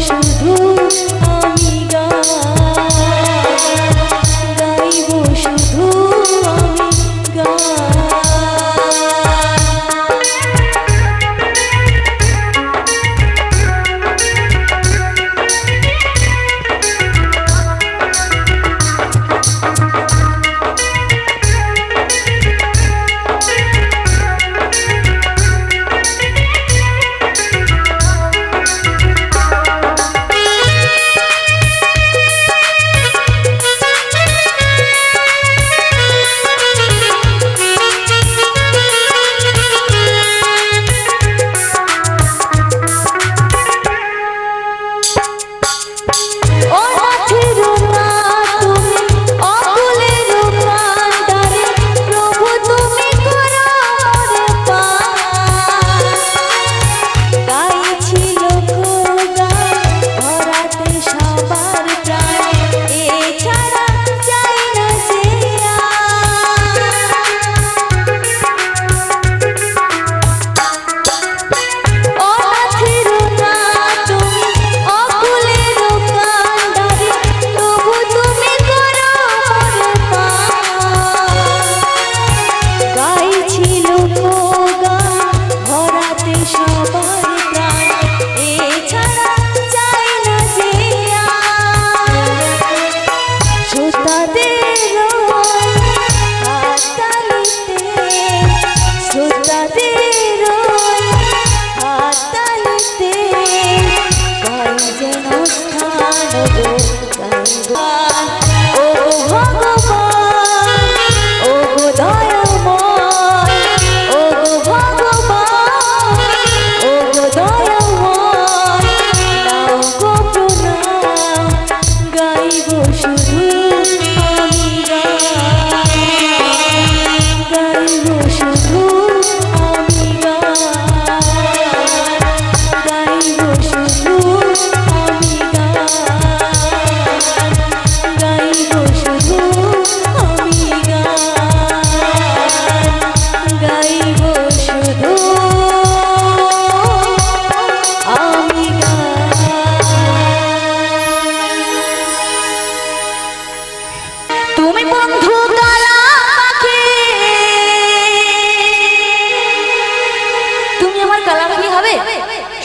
শুধু আমি গাইব শুধু আমি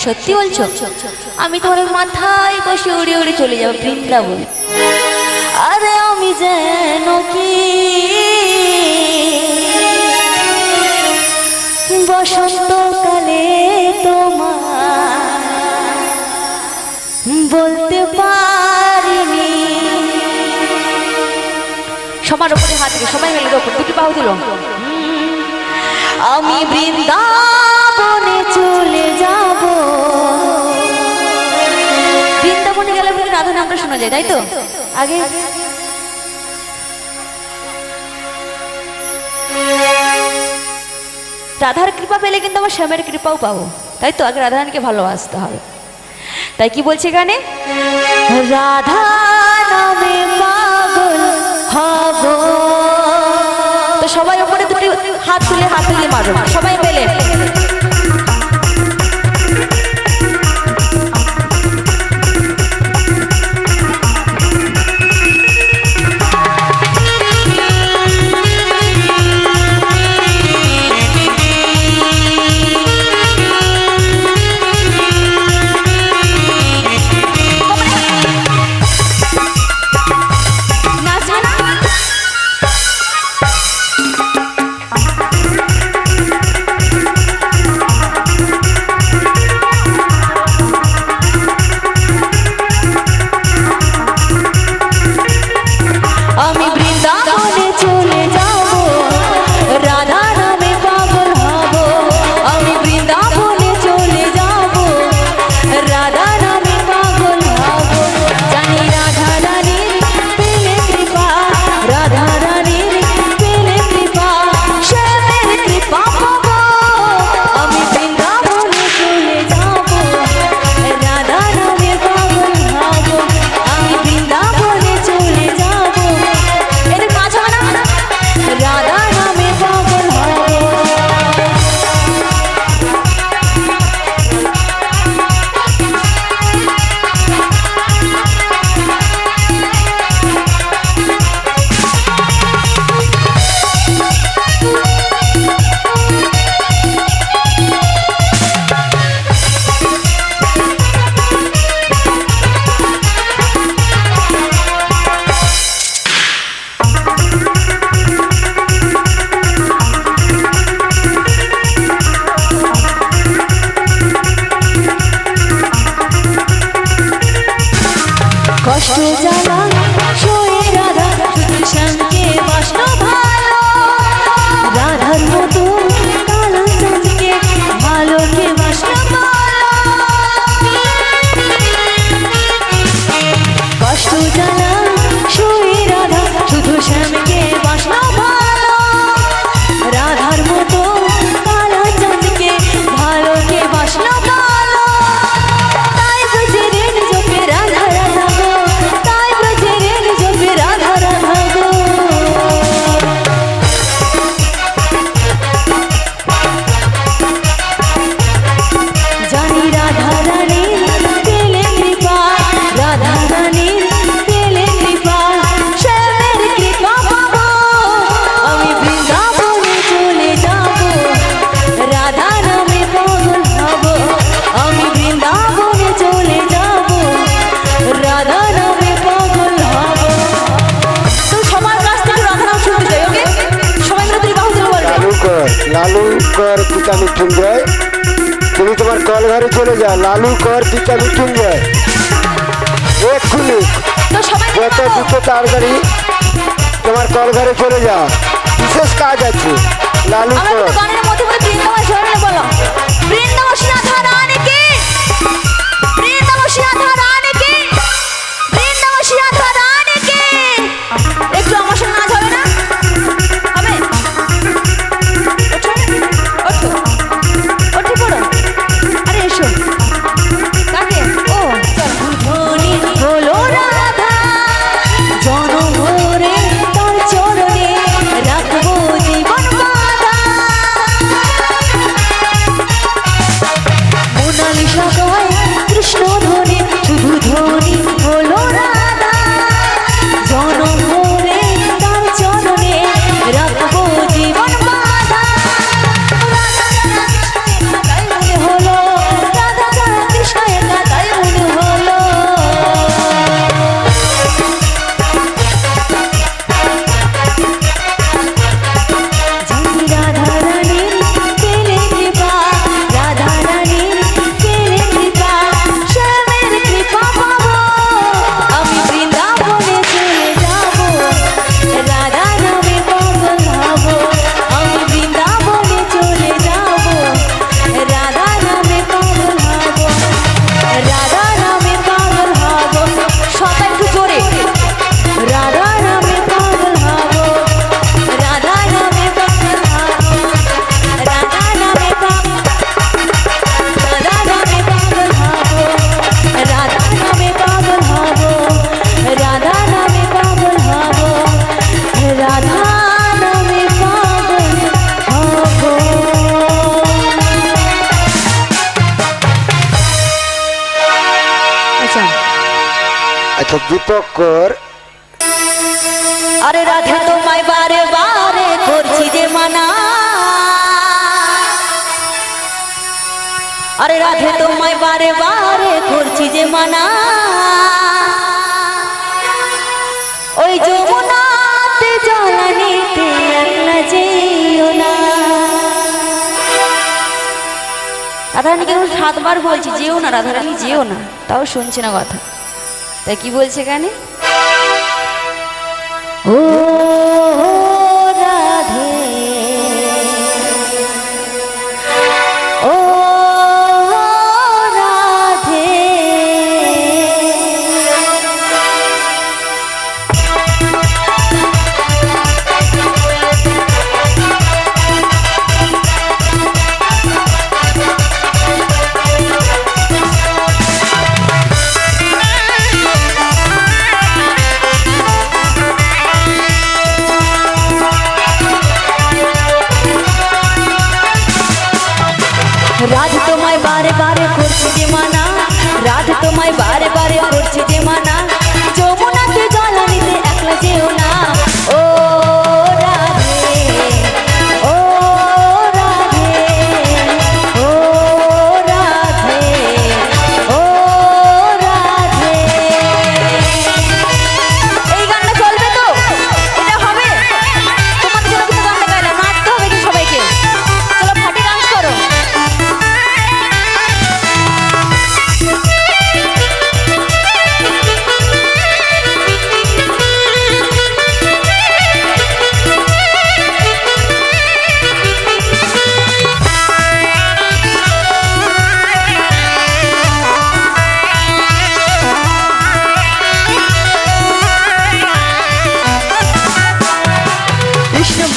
সত্যি বলছো? আমি তোমার মাথায় বসে উড়ে উড়ে চলে যাবো বৃন্দাবন। আরে আমি যেন কি বসন্তকালে তোমার বলতে পারিনি। সবার উপরে হাত দিল, সবাই মিলে ওপর দুটি বাহু দিল। আমি বৃন্দাবনে চলে যাব। বৃন্দাবনে গেলে বলে রাধা নামটা শোনা যায়, তাই তো? আগে রাধার কৃপা পেলে কিন্তু আমার শ্যামের কৃপাও পাবো, তাই তো? আগে রাধারানীকে ভালোবাসতে হবে। তাই কি বলছে গানে? রাধা নামে পাগল হব। তো সবাই উপরে দুটি হাত তুলে মারো, সবাই পেলে। কষ্ট জ্বালা সয়ে রাধা শুধু শ্যামকে বাসল ভালো, রাধার মতো কালাচাঁদকে ভালোকে বাসল ভালো। কষ্ট জ্বালা সয়ে রাধা শুধু শ্যামকে বাসল ভালো, রাধার মতো কালাচাঁদকে ভালোকে বাসল ভালো। তাই ব্রজের জপে রাধা রাধা গো, তাই ব্রজের জপে রাধা রাধা গো। জানি রাধা রানীর পেলে কৃপা, রাধা রানীর পেলে কৃপা, শ্যামের কৃপা পাবো। আমি বৃন্দাবনে চলে যাব, রাধা নামে পাগল হব। আমি বৃন্দাবনে চলে যাব, রাধা নামে পাগল হব। তো সবার কাছ থেকে রাধা নাম শুনতে চাই, ওকে? সবাই মিলে তুই বাহু তুলে বলবে। লালু কর পিতা মৃত্যুঞ্জয়, তুমি তোমার কল ঘরে চলে যাও। লালু কর পিতা মৃত্যুঞ্জয়, এক্ষুনি তো সবাই মিলে যত বলো। দ্রুত তাড়াতাড়ি তোমার কল ঘরে চলে যাও, বিশেষ কাজ আছে। লালু আমরা কর কিন্তু গানের মধ্যে বলে বৃন্দাবন শরণে বলো, বৃন্দাবন রাধা রানী কি, বৃন্দাবন রাধা রানী কি, বৃন্দাবন রাধা রানী কি। একটু আমার সঙ্গে নাচ হবে না? হবে? ওঠো, ওঠো, ওঠে পড়ো। আরে এসো। কাকে? ও চলো। ধনী হলো রাধা, জনম ভরে তার চরণে রাখবো জীবন বাঁধা। মোনালিসা গায় কৃষ্ণ ধ্বনি, শুধু ধ্বনি হলো রাধা, জনম ভরে তার চরণে রাখবো জীবন বাঁধা। তাই মনে হলো রাধা ছাড়া কৃষ্ণ একা, তাই মনে হলো। জানি রাধা রানীর পেলে কৃপা, রাধা রানীর পেলে কৃপা, শ্যামের কৃপা পাবো। আমি বৃন্দাবনে চলে যাব, রাধা নামে পাগল হব। আমি বৃন্দাবনে চলে যাব, রাধা নামে পাগল হব, রাধা নামে পাগল হব। সবাই একটু জোরে। রাধা নামে পাগল হব, রাধা নামে পাগল হব, রাধা নামে পাগল, রাধা নামে পাগল হব, রাধা নামে পাগল হব, রাধা নামে পাগল হব, রাধা নামে পাগল হব। আচ্ছা, আচ্ছা দীপক কর। আরে রাধা তোমায় বারে বারে করছি যে মানা, আরে রাধে তোমায় বারে বারে করছি যে মানা। ওই যমুনাতে জলানিতে একলা যেও না। রাধারানীকে আমি 7 বার বলছি যেও না, রাধারানী যেও না, তাও শুনছে না কথা। তাই কি বলছে এখানে? ও রাধে, ও রাধে,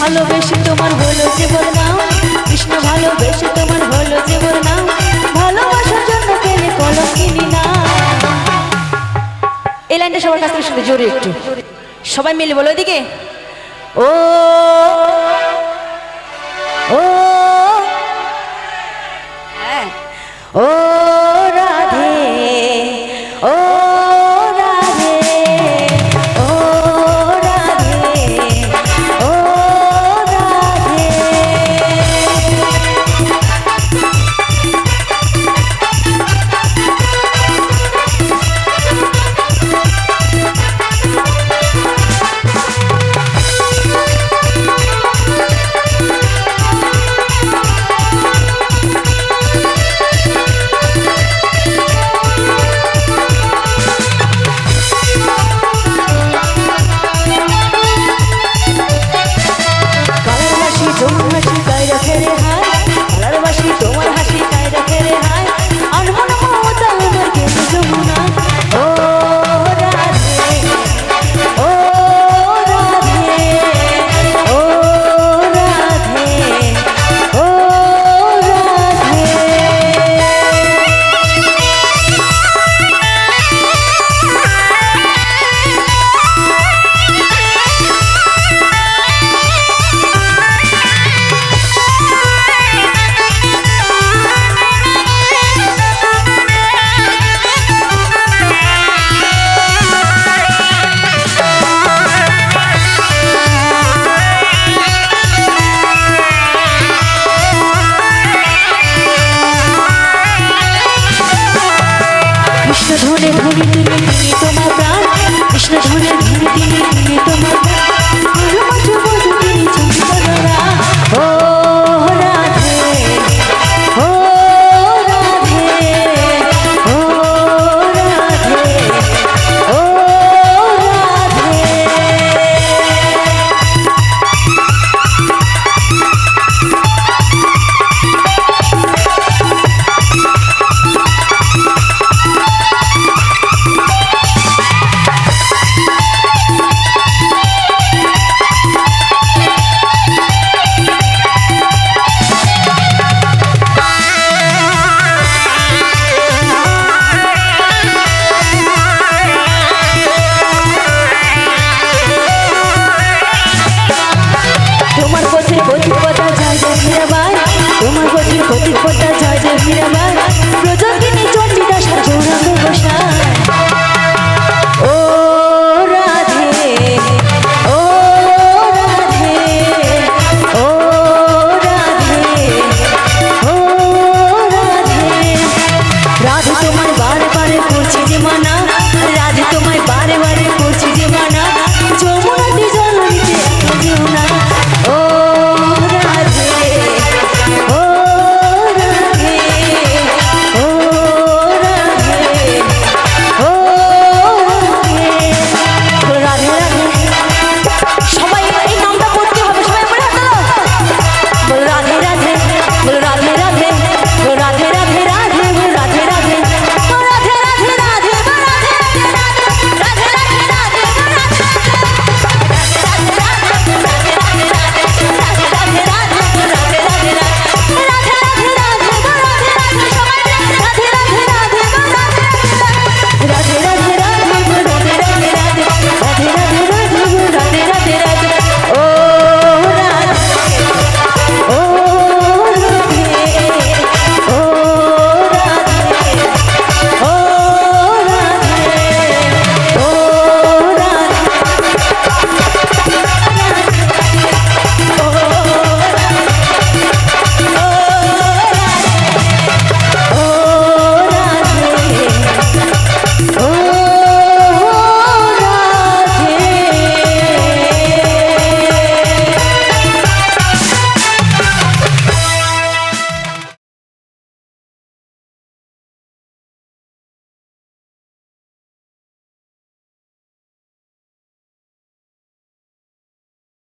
ভালোবেসে তোমার হলো যে বদনাম, কৃষ্ণ ভালোবেসে তোমার হলো যে বদনাম, ভালোবাসার জন্য পেলে কলঙ্কিনী না। এই লাইনটা সবার কাছ থেকে শুনতে জোরে একটু সবাই মিলে বলো এদিকে। ও